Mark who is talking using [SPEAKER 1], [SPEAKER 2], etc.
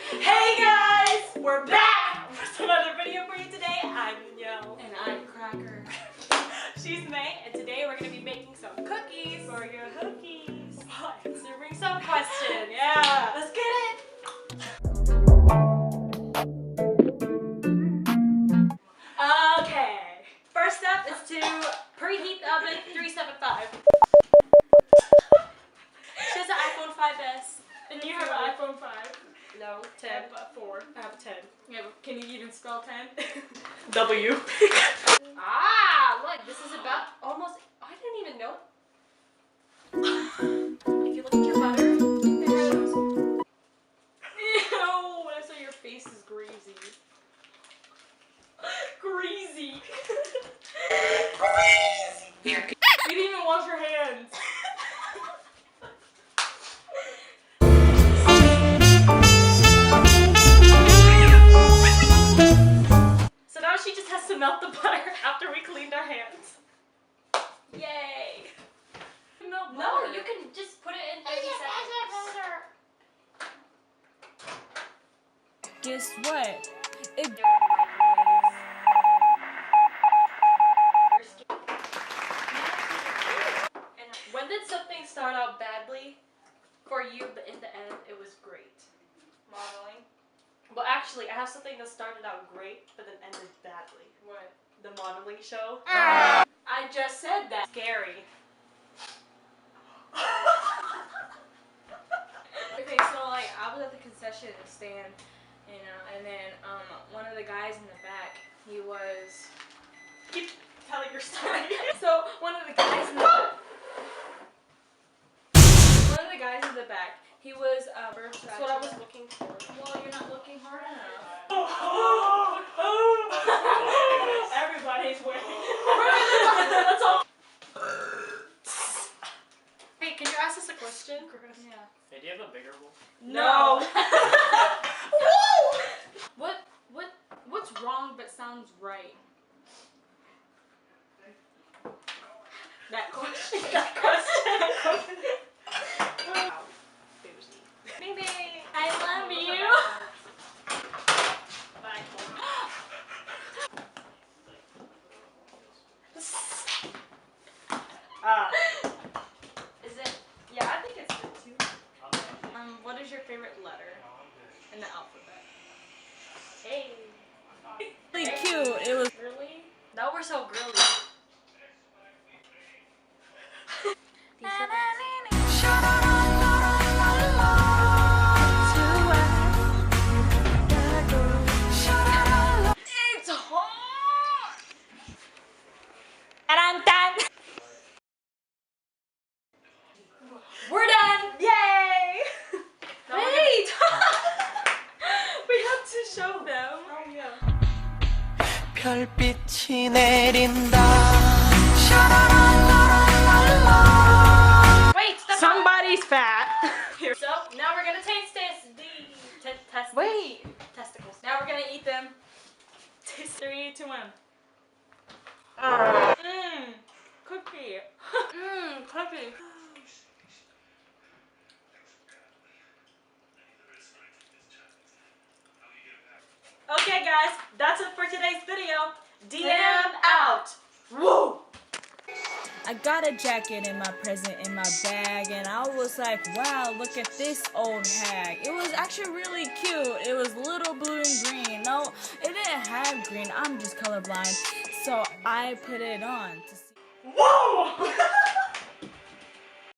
[SPEAKER 1] Hey guys, we're back with another video for you today. I'm Danielle.
[SPEAKER 2] And I'm Cracker.
[SPEAKER 1] She's May, and today we're going to be making some cookies for your cookies. Answering some question. Yeah, let's get it. Okay, first step is to preheat the oven 375. She has an iPhone 5S. And you have an iPhone 5. No, 10. I have 4. I have a 10.
[SPEAKER 2] Yeah, but can you even spell 10?
[SPEAKER 1] W.
[SPEAKER 2] Ah, look, this is about almost. I didn't even know. If you look at your butter, it shows you.
[SPEAKER 1] Ew, I saw your face is greasy. Greasy. Greasy. You didn't even wash your hands. So now she just has to melt the butter after we cleaned our hands. Yay.
[SPEAKER 2] No, you can just put it in 30 seconds.
[SPEAKER 3] Guess what?
[SPEAKER 1] When did something start out badly for you, but in the end it was great?
[SPEAKER 2] Modeling.
[SPEAKER 1] Well, actually, I have something that started out great, but then ended badly.
[SPEAKER 2] What?
[SPEAKER 1] The modeling show.
[SPEAKER 2] I just said that.
[SPEAKER 1] Scary.
[SPEAKER 2] Okay, so like I was at the concession stand, you know, and then one of the guys in the back, he was.
[SPEAKER 1] Keep telling your story.
[SPEAKER 2] So one of the guys in the back, he was
[SPEAKER 1] That's what I was looking for.
[SPEAKER 2] Well, you're not looking hard enough.
[SPEAKER 1] Everybody's waiting.
[SPEAKER 2] That's all. Hey, can you ask us a question? Yeah.
[SPEAKER 4] Hey, do you have a bigger bowl?
[SPEAKER 1] No.
[SPEAKER 2] What's wrong but sounds right?
[SPEAKER 1] That question. That question.
[SPEAKER 2] Bing bing.
[SPEAKER 1] I love you. Bye.
[SPEAKER 2] Is it? Yeah, I think it's good too. What is your favorite letter in the alphabet?
[SPEAKER 1] Hey.
[SPEAKER 3] Really cute. It was
[SPEAKER 1] Really? Now we're so girly.
[SPEAKER 2] It's hot.
[SPEAKER 1] We're done! Yay!
[SPEAKER 2] Wait.
[SPEAKER 1] We have to show them. Oh yeah.
[SPEAKER 5] 별빛이 내린다.
[SPEAKER 1] Wait, somebody's fat. Here. So now we're gonna taste this.
[SPEAKER 2] Wait.
[SPEAKER 1] Testicles.
[SPEAKER 2] Now we're gonna eat them.
[SPEAKER 1] Taste 3, 2, 1. Cookie.
[SPEAKER 2] Cookie.
[SPEAKER 1] Okay, guys, that's it for today's video. DM out. Woo!
[SPEAKER 3] I got a jacket in my present in my bag, and I was like, wow, look at this old hag. It was actually really cute. It was little blue and green. No, it didn't have green. I'm just colorblind. So I put it on to see.
[SPEAKER 1] Whoa!